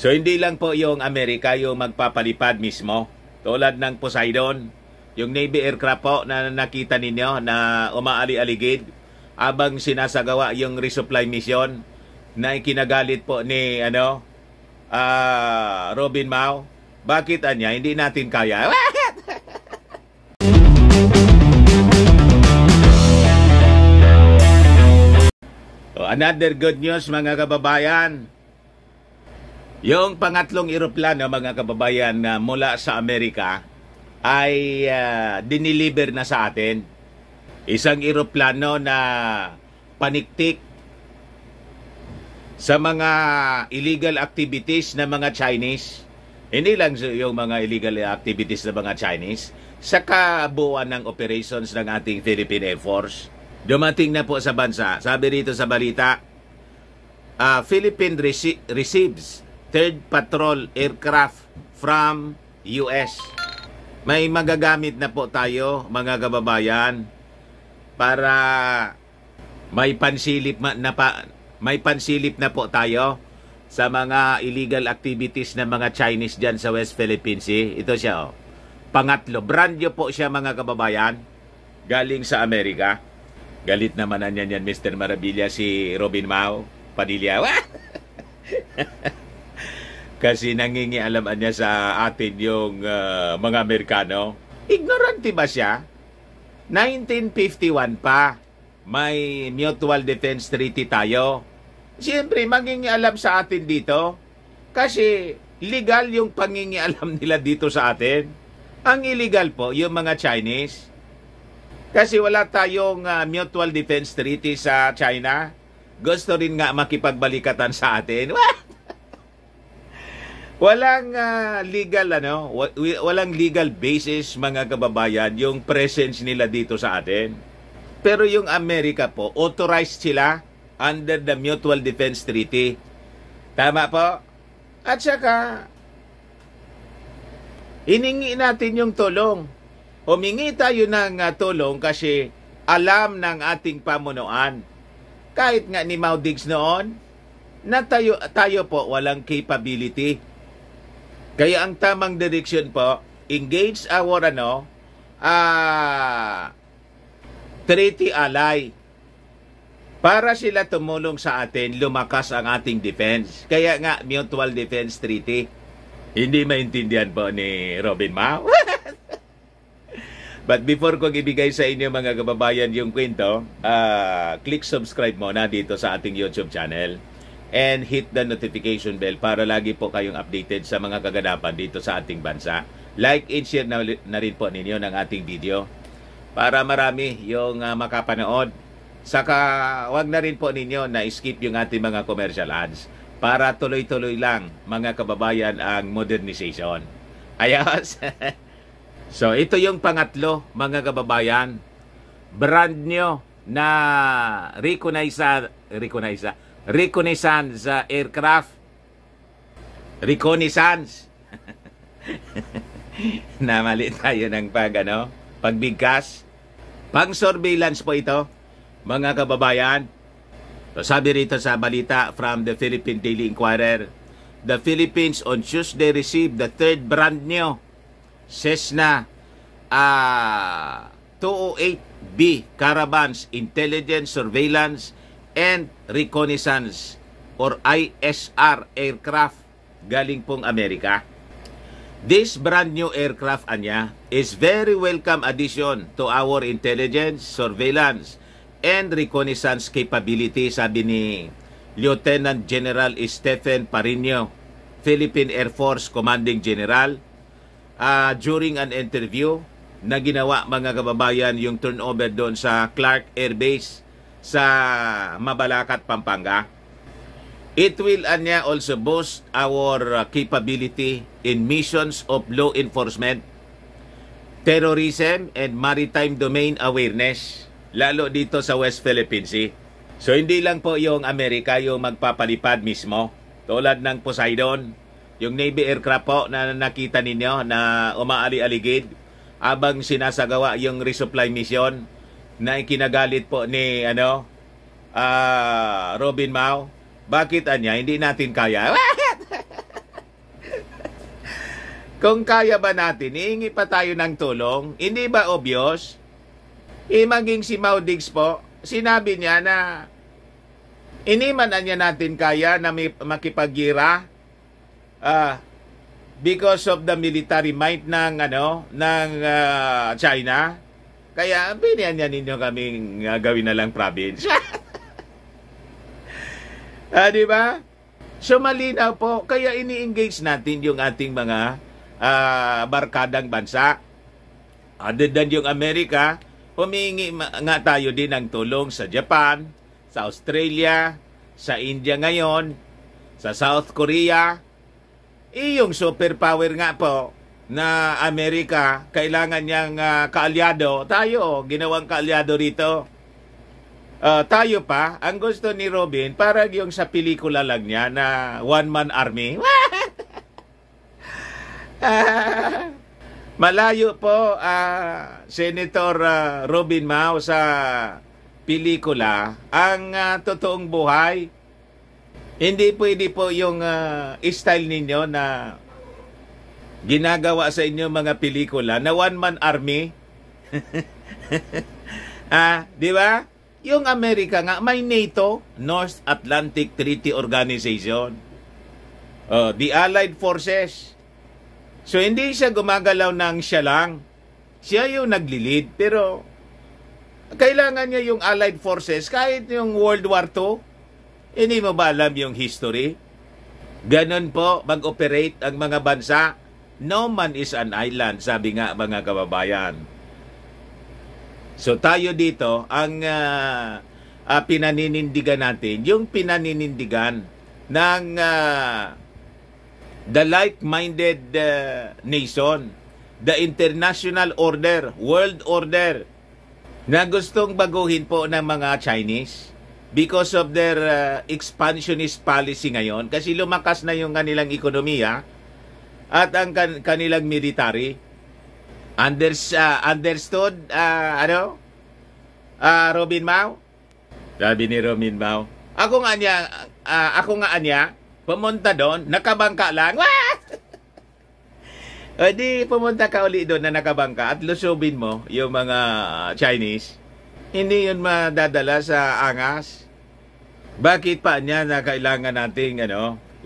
So hindi lang po yung Amerika yung magpapalipad mismo. Tulad ng Poseidon, yung Navy aircraft po na nakita ninyo na umaali-aligid abang sinasagawa yung resupply mission na ikinagalit po ni Robin Mao. Bakit anya hindi natin kaya? Another good news mga kababayan. Yung pangatlong eroplano mga kababayan na mula sa Amerika ay diniliver na sa atin. Isang eroplano na paniktik sa mga illegal activities ng mga Chinese. Hindi lang yung mga illegal activities ng mga Chinese, sa kabuuan ng operations ng ating Philippine Air Force. Dumating na po sa bansa. Sabi rito sa balita, Philippine receives third patrol aircraft from US. May magagamit na po tayo, mga kababayan, para may pansilip na po tayo sa mga illegal activities ng mga Chinese dyan sa West Philippine Sea. Ito siya, pangatlo. Brand new po siya, mga kababayan, galing sa Amerika. Galit naman na yan, Mr. Marabilla, si Robin Mao Padilla. Kasi nangingialaman niya sa atin yung mga Amerikano. Ignorante ba siya? 1951 pa, may Mutual Defense Treaty tayo. Siyempre, mangingialam sa atin dito. Kasi legal yung pangingialam nila dito sa atin. Ang illegal po, yung mga Chinese. Kasi wala tayong Mutual Defense Treaty sa China. Gusto rin nga makipagbalikatan sa atin. Walang walang legal basis, mga kababayan, yung presence nila dito sa atin. Pero yung Amerika po, authorized sila under the Mutual Defense Treaty. Tama po? At saka, hiningi natin yung tulong. Humingi tayo ng tulong kasi alam ng ating pamunuan. Kahit nga ni Mao Diggs noon, na tayo po walang capability. Kaya ang tamang direction po, engage our treaty ally para sila tumulong sa atin, lumakas ang ating defense. Kaya nga, Mutual Defense Treaty. Hindi maintindihan po ni Robin Mao. But before ko ibigay sa inyo, mga kababayan, yung kwento, click subscribe muna dito sa ating YouTube channel and hit the notification bell para lagi po kayong updated sa mga kaganapan dito sa ating bansa. Like and share na rin po ninyo ng ating video para marami yung makapanood. Saka wag na rin po ninyo na skip yung ating mga commercial ads para tuloy-tuloy lang, mga kababayan, ang modernization. Ayos! So, ito yung pangatlo, mga kababayan. Brand new na reconnaissance aircraft. Reconnaissance. Namali tayo ng pagbigkas. Pang-surveillance po ito, mga kababayan. So, sabi rito sa balita from the Philippine Daily Inquirer, the Philippines on Tuesday received the third brand new Cessna 208B Caravans Intelligence, Surveillance, and Reconnaissance or ISR aircraft galing pong Amerika. This brand new aircraft is very welcome addition to our intelligence, surveillance, and reconnaissance capability, sabi ni Lieutenant General Stephen Parino, Philippine Air Force Commanding General, during an interview na ginawa, mga kababayan, yung turnover doon sa Clark Air Base sa Mabalacat, Pampanga. It will also boost our capability in missions of law enforcement, terrorism, and maritime domain awareness, lalo dito sa West Philippine Sea. So hindi lang po yung Amerika yung magpapalipad mismo, tulad ng Poseidon, yung Navy aircraft po na nakita ninyo na umaali-aligid abang sinasagawa yung resupply mission na ikinagalit po ni Robin Mao. Bakit anya hindi natin kaya? Kung kaya ba natin, hihingi pa tayo ng tulong? Hindi ba obvious? Maging si Mau Diggs po, sinabi niya na hindi man niya natin kaya na makipagira because of the military might ng China. Kaya binigyan niya ninyo kaming gawin na lang province. Di ba? So malinaw po, kaya ini-engage natin yung ating mga barkadang bansa. Other than yung Amerika, humingi nga tayo din ng tulong sa Japan, sa Australia, sa India ngayon, sa South Korea. Yung superpower nga po na Amerika, kailangan niyang kaalyado. Tayo, ginawang kaalyado rito. Tayo pa, ang gusto ni Robin, parang yung sa pelikula lang niya na one-man army. Malayo po, Senator Robin Mau sa pelikula. Ang totoong buhay, hindi pwede po yung style ninyo na ginagawa sa inyo mga pelikula na one-man army. Di ba? Yung Amerika nga, may NATO, North Atlantic Treaty Organization. The Allied Forces. So, hindi siya gumagalaw ng siya lang. Siya yung nagli-lead. Pero, kailangan niya yung Allied Forces kahit yung World War II. Hindi mo ba alam yung history? Ganon po mag-operate ang mga bansa. No man is an island, sabi nga mga kababayan. So, tayo dito, ang pinaninindigan natin, yung pinaninindigan ng the like-minded nation, the international order, world order, na gustong baguhin po ng mga Chinese because of their expansionist policy ngayon. Kasi lumakas na yung kanilang ekonomiya at ang kanilang military. Understood, Robin Mau? Sabi ni Robin Mau, ako nga anya, pumunta doon, nakabangka lang. O di, pumunta ka uli doon na nakabangka at lusubin mo yung mga Chinese. Hindi yun madadala sa angas. Bakit pa niya na kailangan nating,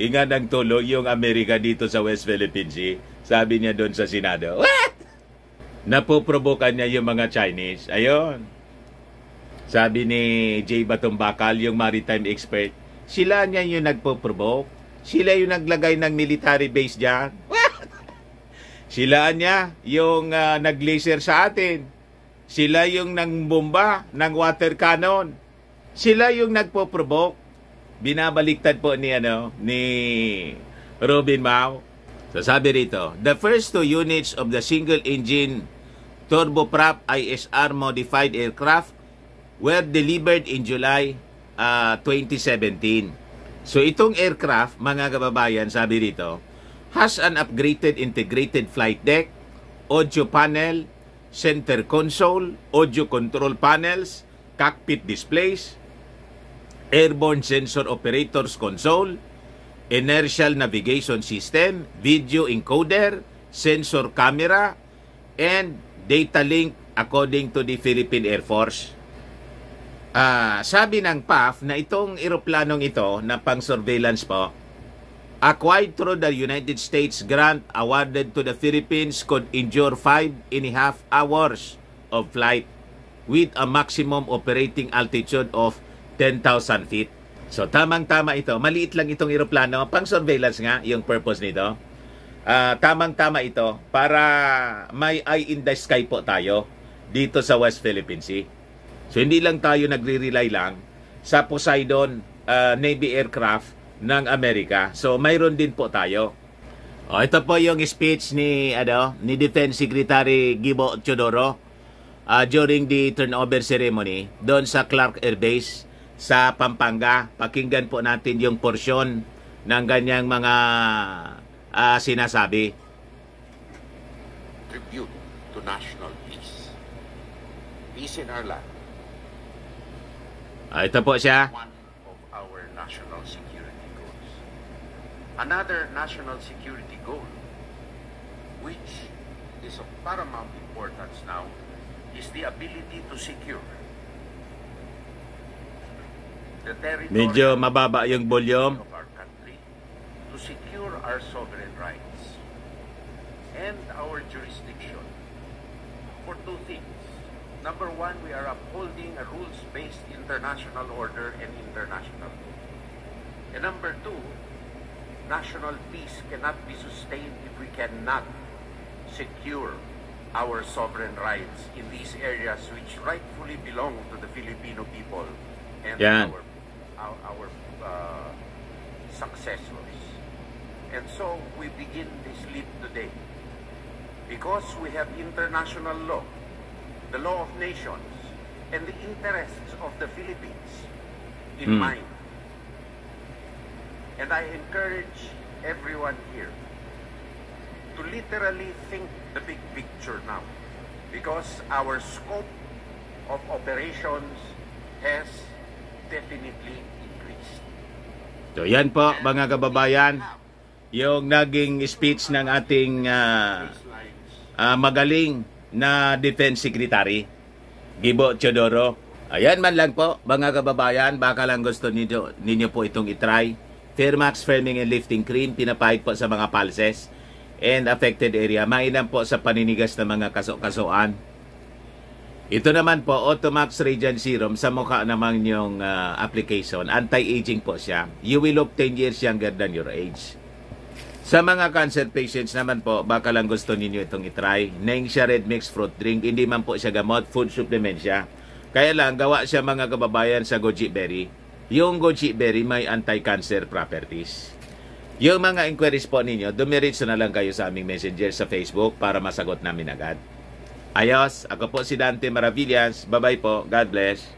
inga ng tulong yung Amerika dito sa West Philippine Sea? Sabi niya doon sa Senado. Napoprovokan niya yung mga Chinese. Ayun. Sabi ni Jay Batumbakal, yung maritime expert, sila niya yung nagpo-provoke. Sila yung naglagay ng military base dyan. Sila niya yung nag-laser sa atin. Sila yung nangbomba ng water cannon. Sila yung nagpo-provoke. Binabaliktad po ni Robin Mau. So sabi rito, the first two units of the single-engine turboprop ISR modified aircraft were delivered in July 2017. So itong aircraft, mga kababayan, sabi rito, has an upgraded integrated flight deck, audio panel, center console, audio control panels, cockpit displays, airborne sensor operators console, inertial navigation system, video encoder, sensor camera, and data link according to the Philippine Air Force. Sabi ng PAF na itong eroplanong ito na pang-surveillance po, acquired through the United States grant awarded to the Philippines could endure 5.5 hours of flight with a maximum operating altitude of 10,000 feet. So tamang-tama ito. Maliit lang itong eroplano. Pang-surveillance nga yung purpose nito. Tamang-tama ito para may eye in the sky po tayo dito sa West Philippine Sea. So hindi lang tayo nagre-rely lang sa Poseidon Navy aircraft ng Amerika. So mayroon din po tayo. Ito po yung speech ni Defense Secretary Gibo Teodoro during the turnover ceremony doon sa Clark Air Base sa Pampanga. Pakinggan po natin yung porsyon ng ganyang mga sinasabi. Tribute to national peace. Peace in our land. Ito po siya. One of our national security goals. Another national security goal which is of paramount importance now, is the ability to secure the territory Medyo mababa yung volume. of our country, to secure our sovereign rights and our jurisdiction for two things. Number one, we are upholding a rules-based international order and international law. And number two, national peace cannot be sustained if we cannot secure our sovereign rights in these areas which rightfully belong to the Filipino people and Yan. our successors. And so we begin this leap today because we have international law, the law of nations, and the interests of the Philippines in mind. And I encourage everyone here to literally think the big picture now, because our scope of operations has definitely increased. So yan po mga kababayan, yung naging speech ng ating magaling na Defense Secretary, Gibo Teodoro. Ayan man lang po mga kababayan, baka lang gusto ninyo po itong itry. Fairmax Firming and Lifting Cream, pinapahid po sa mga pulses and affected area. Mainam po sa paninigas ng mga kaso-kasuan. Ito naman po, Automax Radiant Serum, sa mukha naman yung application. Anti-aging po siya. You will look 10 years younger than your age. Sa mga cancer patients naman po, baka lang gusto ninyo itong itry. Neng siya Red Mix Fruit Drink, hindi man po siya gamot, food supplement siya. Kaya lang, gawa siya mga kababayan sa goji berry. Yung goji berry may anti-cancer properties. Yung mga inquiries po ninyo, dumiritso na lang kayo sa aming messenger sa Facebook para masagot namin agad. Ayos, ako po si Dante Maravillas. Bye-bye po. God bless.